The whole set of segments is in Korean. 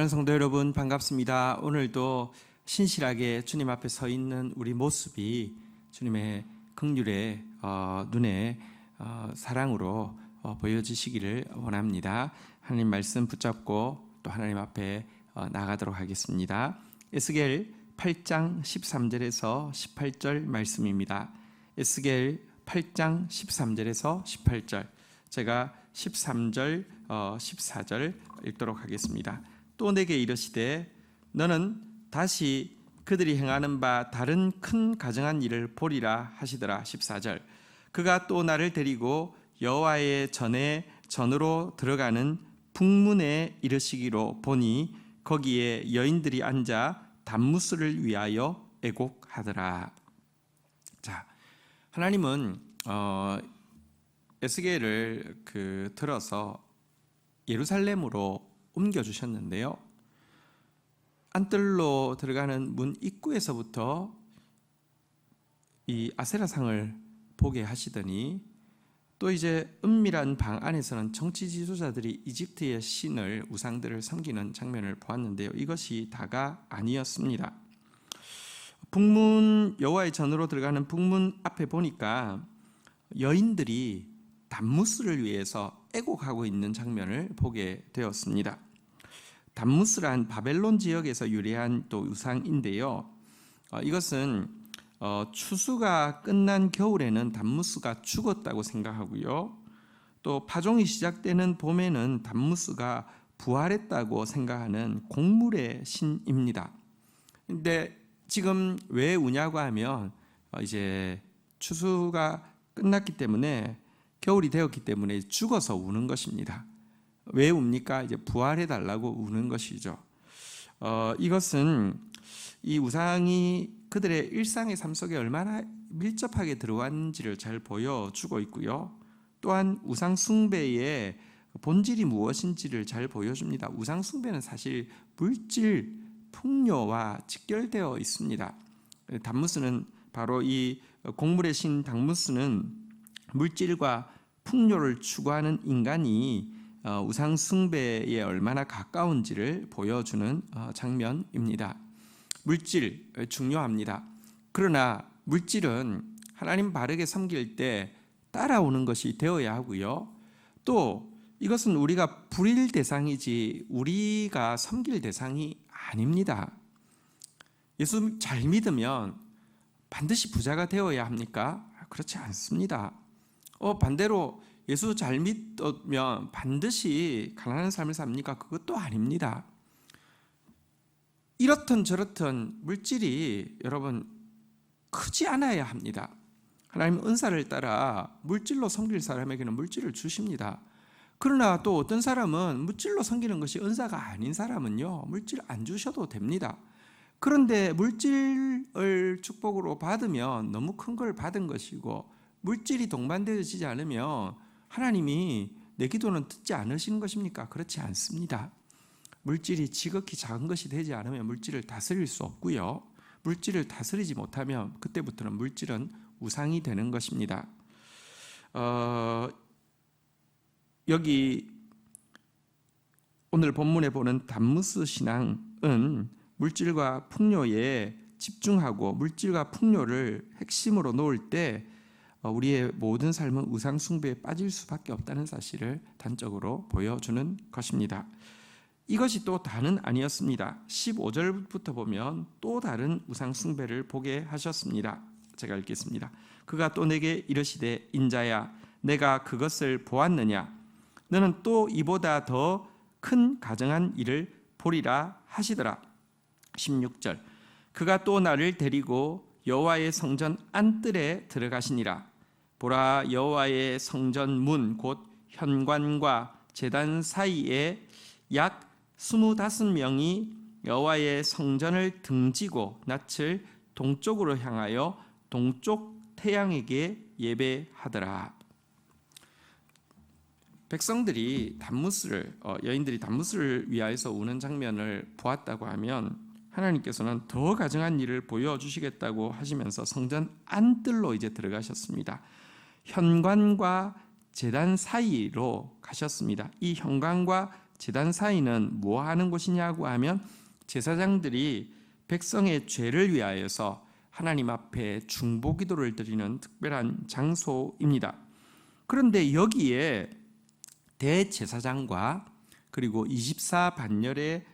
사랑하는 성도 여러분, 반갑습니다. 오늘도 신실하게 주님 앞에 서 있는 우리 모습이 주님의 긍휼의 눈에 사랑으로 보여지시기를 원합니다. 하나님 말씀 붙잡고 또 하나님 앞에 나가도록 하겠습니다. 에스겔 8장 13절에서 18절 말씀입니다. 에스겔 8장 13절에서 18절, 제가 13절, 14절 읽도록 하겠습니다. 또 내게 이르시되 너는 다시 그들이 행하는 바 다른 큰 가증한 일을 보리라 하시더라. 14절, 그가 또 나를 데리고 여호와의 전으로 들어가는 북문에 이르시기로 보니 거기에 여인들이 앉아 단무스를 위하여 애곡하더라. 자, 하나님은 에스겔을 들어서 예루살렘으로 옮겨주셨는데요, 안뜰로 들어가는 문 입구에서부터 이 아세라상을 보게 하시더니 또 이제 은밀한 방 안에서는 정치 지도자들이 이집트의 신을, 우상들을 섬기는 장면을 보았는데요, 이것이 다가 아니었습니다. 북문, 여호와의 전으로 들어가는 북문 앞에 보니까 여인들이 단무스를 위해서 애곡하고 있는 장면을 보게 되었습니다. 단무스란 바벨론 지역에서 유래한 또 우상인데요, 이것은 추수가 끝난 겨울에는 단무스가 죽었다고 생각하고요, 또 파종이 시작되는 봄에는 단무스가 부활했다고 생각하는 곡물의 신입니다. 근데 지금 왜 우냐고 하면 이제 추수가 끝났기 때문에, 겨울이 되었기 때문에 죽어서 우는 것입니다. 왜 웁니까? 이제 부활해 달라고 우는 것이죠. 이것은 이 우상이 그들의 일상의 삶 속에 얼마나 밀접하게 들어왔는지를 잘 보여주고 있고요, 또한 우상 숭배의 본질이 무엇인지를 잘 보여줍니다. 우상 숭배는 사실 물질, 풍요와 직결되어 있습니다. 단무스는 바로 이 곡물의 신 단무스는 물질과 풍요를 추구하는 인간이 우상 숭배에 얼마나 가까운지를 보여주는 장면입니다. 물질 중요합니다. 그러나 물질은 하나님 바르게 섬길 때 따라오는 것이 되어야 하고요, 또 이것은 우리가 부릴 대상이지 우리가 섬길 대상이 아닙니다. 예수 잘 믿으면 반드시 부자가 되어야 합니까? 그렇지 않습니다. 반대로 예수 잘 믿으면 반드시 가난한 삶을 삽니까? 그것도 아닙니다. 이렇든 저렇든 물질이 여러분 크지 않아야 합니다. 하나님 은사를 따라 물질로 섬길 사람에게는 물질을 주십니다. 그러나 또 어떤 사람은 물질로 섬기는 것이 은사가 아닌 사람은요, 물질 안 주셔도 됩니다. 그런데 물질을 축복으로 받으면 너무 큰 걸 받은 것이고, 물질이 동반되어지지 않으면 하나님이 내 기도는 듣지 않으시는 것입니까? 그렇지 않습니다. 물질이 지극히 작은 것이 되지 않으면 물질을 다스릴 수 없고요, 물질을 다스리지 못하면 그때부터는 물질은 우상이 되는 것입니다. 여기 오늘 본문에 보는 단무스 신앙은 물질과 풍요에 집중하고 물질과 풍요를 핵심으로 놓을 때 우리의 모든 삶은 우상 숭배에 빠질 수밖에 없다는 사실을 단적으로 보여주는 것입니다. 이것이 또 다는 아니었습니다. 15절부터 보면 또 다른 우상 숭배를 보게 하셨습니다. 제가 읽겠습니다. 그가 또 내게 이르시되 인자야, 내가 그것을 보았느냐? 너는 또 이보다 더 큰 가증한 일을 보리라 하시더라. 16절, 그가 또 나를 데리고 여호와의 성전 안뜰에 들어가시니라. 보라, 여호와의 성전 문 곧 현관과 제단 사이에 약 25명이 여호와의 성전을 등지고 낯을 동쪽으로 향하여 동쪽 태양에게 예배하더라. 백성들이 여인들이 단무스를 위하여서 우는 장면을 보았다고 하면 하나님께서는 더 가증한 일을 보여주시겠다고 하시면서 성전 안뜰로 이제 들어가셨습니다. 현관과 제단 사이로 가셨습니다. 이 현관과 제단 사이는 뭐 하는 곳이냐고 하면 제사장들이 백성의 죄를 위하여서 하나님 앞에 중보 기도를 드리는 특별한 장소입니다. 그런데 여기에 대제사장과 그리고 24 반열의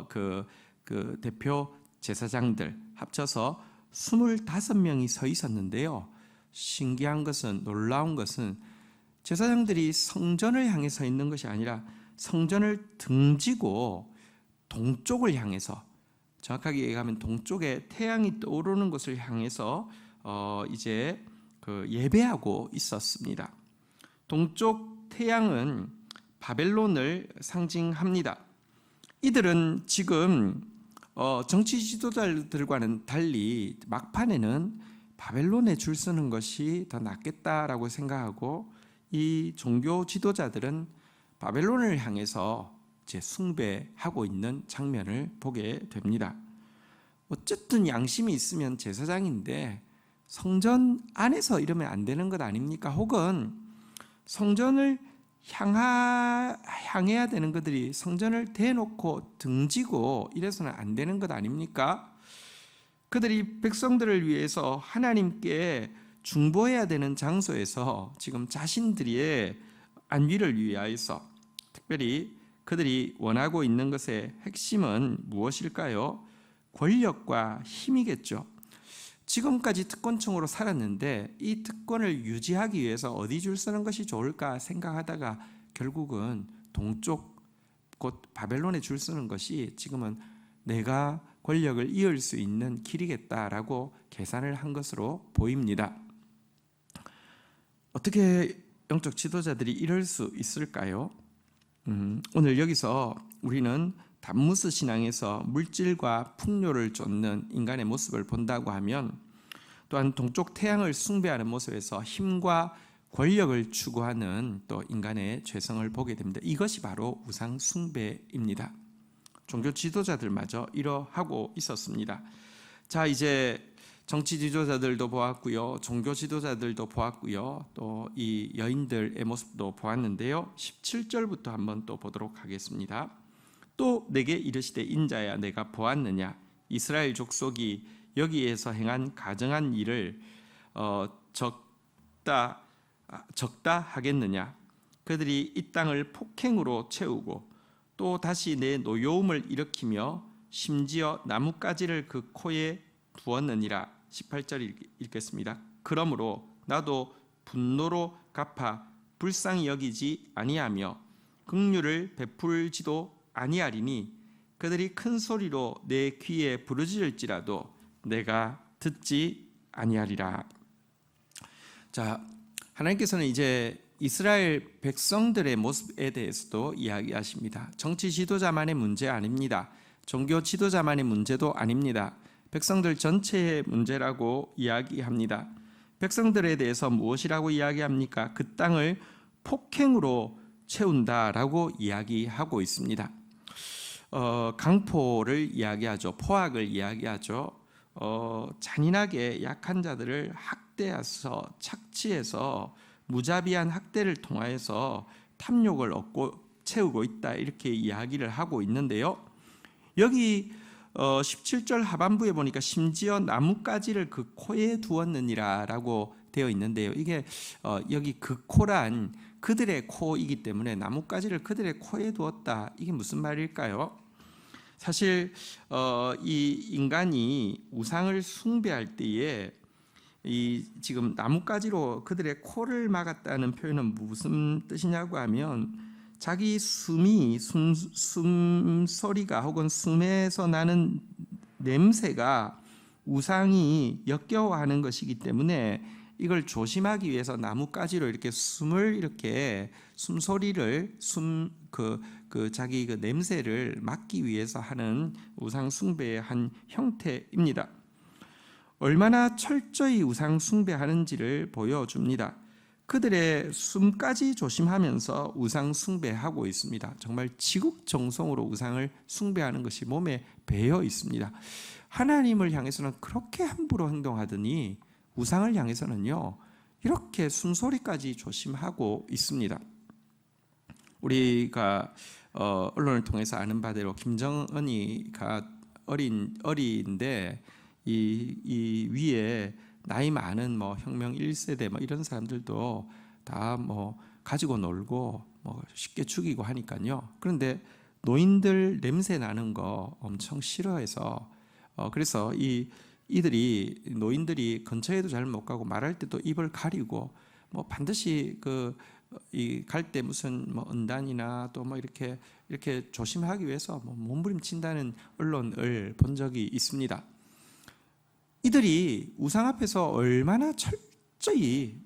그 대표 제사장들 합쳐서 25명이 서 있었는데요. 신기한 것은, 놀라운 것은 제사장들이 성전을 향해 서 있는 것이 아니라 성전을 등지고 동쪽을 향해서, 정확하게 얘기하면 동쪽에 태양이 떠오르는 곳을 향해서 이제 그 예배하고 있었습니다. 동쪽 태양은 바벨론을 상징합니다. 이들은 지금 정치 지도자들과는 달리 막판에는 바벨론에 줄 서는 것이 더 낫겠다라고 생각하고, 이 종교 지도자들은 바벨론을 향해서 제 숭배하고 있는 장면을 보게 됩니다. 어쨌든 양심이 있으면 제사장인데 성전 안에서 이러면 안 되는 것 아닙니까? 혹은 성전을 향해야 되는 것들이 성전을 대놓고 등지고 이래서는 안 되는 것 아닙니까? 그들이 백성들을 위해서 하나님께 중보해야 되는 장소에서 지금 자신들의 안위를 위하여서, 특별히 그들이 원하고 있는 것의 핵심은 무엇일까요? 권력과 힘이겠죠. 지금까지 특권층으로 살았는데 이 특권을 유지하기 위해서 어디 줄 서는 것이 좋을까 생각하다가 결국은 동쪽 곧 바벨론에 줄 서는 것이 지금은 내가 권력을 이을 수 있는 길이겠다라고 계산을 한 것으로 보입니다. 어떻게 영적 지도자들이 이럴 수 있을까요? 오늘 여기서 우리는 담무스 신앙에서 물질과 풍요를 쫓는 인간의 모습을 본다고 하면, 또한 동쪽 태양을 숭배하는 모습에서 힘과 권력을 추구하는 또 인간의 죄성을 보게 됩니다. 이것이 바로 우상 숭배입니다. 종교 지도자들마저 이러하고 있었습니다. 자, 이제 정치 지도자들도 보았고요, 종교 지도자들도 보았고요, 또 이 여인들의 모습도 보았는데요. 17절부터 한번 또 보도록 하겠습니다. 또 내게 이르시되 인자야 내가 보았느냐, 이스라엘 족속이 여기에서 행한 가증한 일을 적다 하겠느냐. 그들이 이 땅을 폭행으로 채우고 또 다시 내 노여움을 일으키며 심지어 나뭇가지를 그 코에 두었느니라. 18절 읽겠습니다. 그러므로 나도 분노로 갚아 불쌍히 여기지 아니하며 긍휼을 베풀지도 아니하리니 그들이 큰 소리로 내 귀에 부르짖을지라도 내가 듣지 아니하리라. 자, 하나님께서는 이제 이스라엘 백성들의 모습에 대해서도 이야기하십니다. 정치 지도자만의 문제 아닙니다. 종교 지도자만의 문제도 아닙니다. 백성들 전체의 문제라고 이야기합니다. 백성들에 대해서 무엇이라고 이야기합니까? 그 땅을 폭행으로 채운다라고 이야기하고 있습니다. 강포를 이야기하죠. 포악을 이야기하죠. 잔인하게 약한 자들을 학대해서 착취해서 무자비한 학대를 통하여서 탐욕을 얻고 채우고 있다, 이렇게 이야기를 하고 있는데요. 여기 17절 하반부에 보니까 심지어 나뭇가지를 그 코에 두었느니라 라고 되어 있는데요. 이게 여기 그 코란 그들의 코이기 때문에 나뭇가지를 그들의 코에 두었다, 이게 무슨 말일까요? 사실 이 인간이 우상을 숭배할 때에 이 지금 나뭇가지로 그들의 코를 막았다는 표현은 무슨 뜻이냐고 하면, 자기 숨소리가 혹은 숨에서 나는 냄새가 우상이 역겨워하는 것이기 때문에 이걸 조심하기 위해서 나뭇가지로 이렇게 숨소리를 자기 그 냄새를 막기 위해서 하는 우상 숭배의 한 형태입니다. 얼마나 철저히 우상 숭배하는지를 보여줍니다. 그들의 숨까지 조심하면서 우상 숭배하고 있습니다. 정말 지극정성으로 우상을 숭배하는 것이 몸에 배어 있습니다. 하나님을 향해서는 그렇게 함부로 행동하더니 우상을 향해서는요, 이렇게 숨소리까지 조심하고 있습니다. 우리가 언론을 통해서 아는 바대로 김정은이가 어린데 이 위에 나이 많은 뭐 혁명 1세대 뭐 이런 사람들도 다 뭐 가지고 놀고 뭐 쉽게 죽이고 하니까요. 그런데 노인들 냄새 나는 거 엄청 싫어해서 그래서 노인들이 근처에도 잘 못 가고 말할 때도 입을 가리고 뭐 반드시 갈 때 무슨 뭐 은단이나 또 뭐 이렇게 조심하기 위해서 뭐 몸부림친다는 언론을 본 적이 있습니다. 이들이 우상 앞에서 얼마나 철저히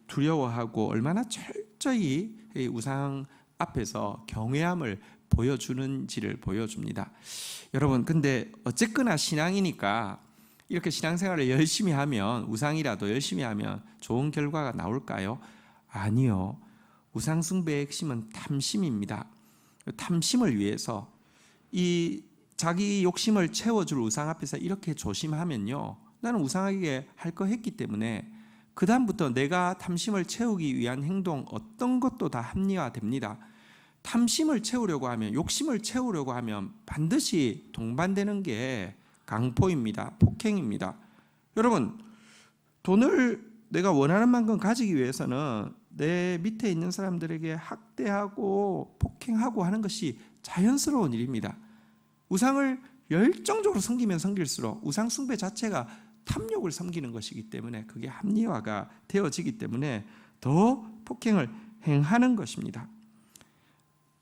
두려워하고 얼마나 철저히 우상 앞에서 경외함을 보여주는지를 보여줍니다. 여러분, 근데 어쨌거나 신앙이니까 이렇게 신앙생활을 열심히 하면, 우상이라도 열심히 하면 좋은 결과가 나올까요? 아니요. 우상 숭배의 핵심은 탐심입니다. 탐심을 위해서 이 자기 욕심을 채워줄 우상 앞에서 이렇게 조심하면요, 나는 우상에게 할 거 했기 때문에 그 다음부터 내가 탐심을 채우기 위한 행동 어떤 것도 다 합리화됩니다. 탐심을 채우려고 하면, 욕심을 채우려고 하면 반드시 동반되는 게 강포입니다. 폭행입니다. 여러분, 돈을 내가 원하는 만큼 가지기 위해서는 내 밑에 있는 사람들에게 학대하고 폭행하고 하는 것이 자연스러운 일입니다. 우상을 열정적으로 섬기면 섬길수록 우상 숭배 자체가 탐욕을 섬기는 것이기 때문에 그게 합리화가 되어지기 때문에 더 폭행을 행하는 것입니다.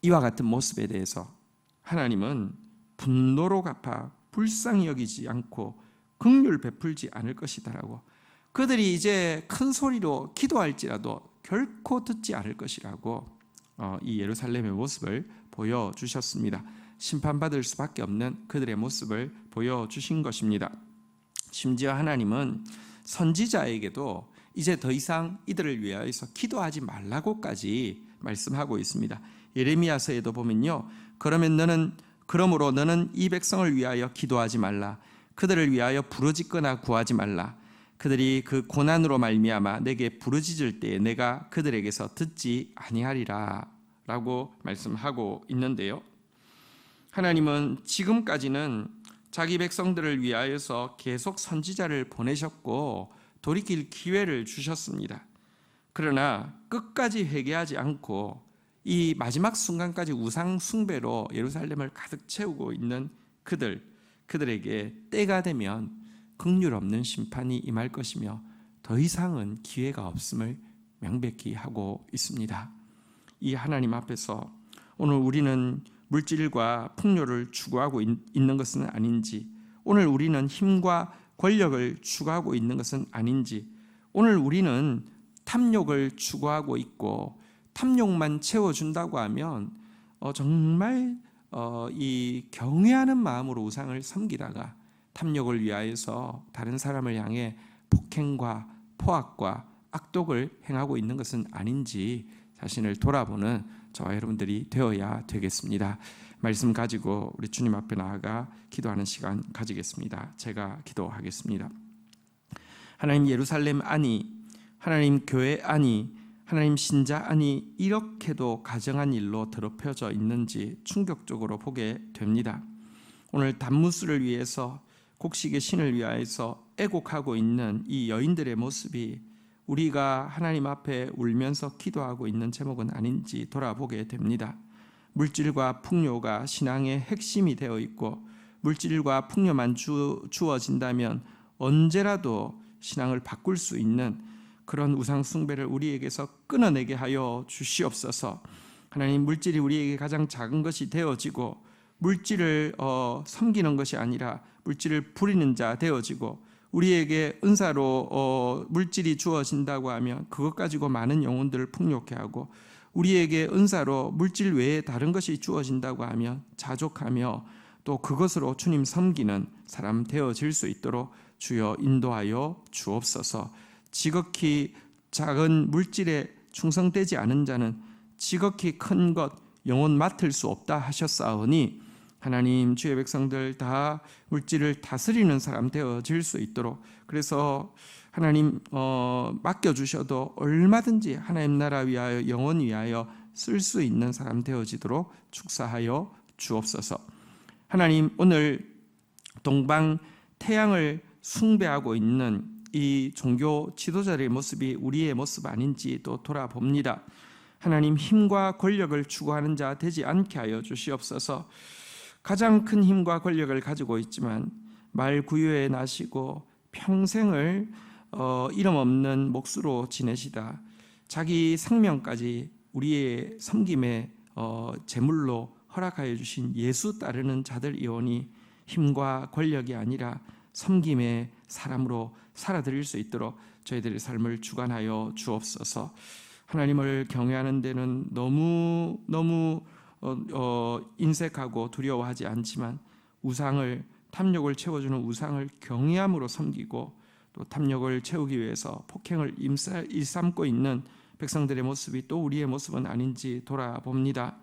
이와 같은 모습에 대해서 하나님은 분노로 갚아 불쌍히 여기지 않고 긍휼 베풀지 않을 것이다라고, 그들이 이제 큰 소리로 기도할지라도 결코 듣지 않을 것이라고 이 예루살렘의 모습을 보여주셨습니다. 심판받을 수밖에 없는 그들의 모습을 보여주신 것입니다. 심지어 하나님은 선지자에게도 이제 더 이상 이들을 위하여서 기도하지 말라고까지 말씀하고 있습니다. 예레미야서에도 보면요, 그러므로 너는 이 백성을 위하여 기도하지 말라. 그들을 위하여 부르짖거나 구하지 말라. 그들이 그 고난으로 말미암아 내게 부르짖을 때에 내가 그들에게서 듣지 아니하리라 라고 말씀하고 있는데요, 하나님은 지금까지는 자기 백성들을 위하여서 계속 선지자를 보내셨고 돌이킬 기회를 주셨습니다. 그러나 끝까지 회개하지 않고 이 마지막 순간까지 우상 숭배로 예루살렘을 가득 채우고 있는 그들에게 때가 되면 긍휼 없는 심판이 임할 것이며 더 이상은 기회가 없음을 명백히 하고 있습니다. 이 하나님 앞에서 오늘 우리는 물질과 풍요를 추구하고 있는 것은 아닌지, 오늘 우리는 힘과 권력을 추구하고 있는 것은 아닌지, 오늘 우리는 탐욕을 추구하고 있고 탐욕만 채워준다고 하면 정말 이 경외하는 마음으로 우상을 섬기다가 탐욕을 위하여서 다른 사람을 향해 폭행과 포악과 악독을 행하고 있는 것은 아닌지 자신을 돌아보는 저와 여러분들이 되어야 되겠습니다. 말씀 가지고 우리 주님 앞에 나아가 기도하는 시간 가지겠습니다. 제가 기도하겠습니다. 하나님, 예루살렘 안이, 하나님 교회 안이, 하나님 신자 안이 이렇게도 가정한 일로 더럽혀져 있는지 충격적으로 보게 됩니다. 오늘 단무스를 위해서, 곡식의 신을 위하여서 애곡하고 있는 이 여인들의 모습이 우리가 하나님 앞에 울면서 기도하고 있는 제목은 아닌지 돌아보게 됩니다. 물질과 풍요가 신앙의 핵심이 되어 있고 물질과 풍요만 주어진다면 언제라도 신앙을 바꿀 수 있는 그런 우상 숭배를 우리에게서 끊어내게 하여 주시옵소서. 하나님, 물질이 우리에게 가장 작은 것이 되어지고 물질을 섬기는 것이 아니라 물질을 부리는 자 되어지고 우리에게 은사로 물질이 주어진다고 하면 그것 가지고 많은 영혼들을 풍요케 하고 우리에게 은사로 물질 외에 다른 것이 주어진다고 하면 자족하며 또 그것으로 주님 섬기는 사람 되어질 수 있도록 주여 인도하여 주옵소서. 지극히 작은 물질에 충성되지 않은 자는 지극히 큰 것 영혼 맡을 수 없다 하셨사오니 하나님, 주의 백성들 다 물질을 다스리는 사람 되어질 수 있도록, 그래서 하나님 맡겨주셔도 얼마든지 하나님 나라 위하여 영혼 위하여 쓸 수 있는 사람 되어지도록 축사하여 주옵소서. 하나님, 오늘 동방 태양을 숭배하고 있는 이 종교 지도자들의 모습이 우리의 모습 아닌지 또 돌아봅니다. 하나님, 힘과 권력을 추구하는 자 되지 않게 하여 주시옵소서. 가장 큰 힘과 권력을 가지고 있지만 말 구유에 나시고 평생을 이름 없는 몫으로 지내시다 자기 생명까지 우리의 섬김의 제물로 허락하여 주신 예수 따르는 자들이오니 힘과 권력이 아니라 섬김의 사람으로 살아드릴 수 있도록 저희들의 삶을 주관하여 주옵소서. 하나님을 경외하는 데는 너무 인색하고 두려워하지 않지만 우상을, 탐욕을 채워주는 우상을 경외함으로 섬기고 또 탐욕을 채우기 위해서 폭행을 일삼고 있는 백성들의 모습이 또 우리의 모습은 아닌지 돌아봅니다.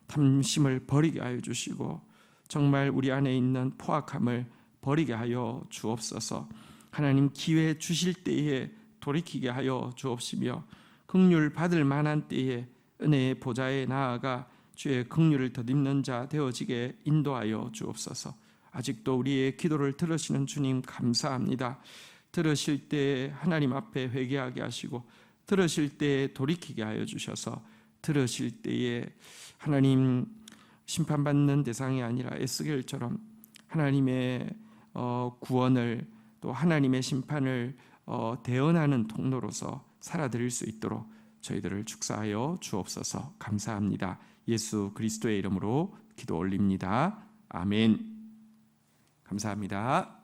탐심을 버리게 하여 주시고 정말 우리 안에 있는 포악함을 버리게 하여 주옵소서. 하나님, 기회 주실 때에 돌이키게 하여 주옵시며 긍휼 받을 만한 때에 은혜의 보좌에 나아가 주의 긍휼을 덧입는 자 되어지게 인도하여 주옵소서. 아직도 우리의 기도를 들으시는 주님 감사합니다. 들으실 때 하나님 앞에 회개하게 하시고 들으실 때에 돌이키게 하여 주셔서 들으실 때에 하나님 심판받는 대상이 아니라 에스겔처럼 하나님의 구원을 또 하나님의 심판을 대언하는 통로로서 살아드릴 수 있도록 저희들을 축사하여 주옵소서. 감사합니다. 예수 그리스도의 이름으로 기도 올립니다. 아멘. 감사합니다.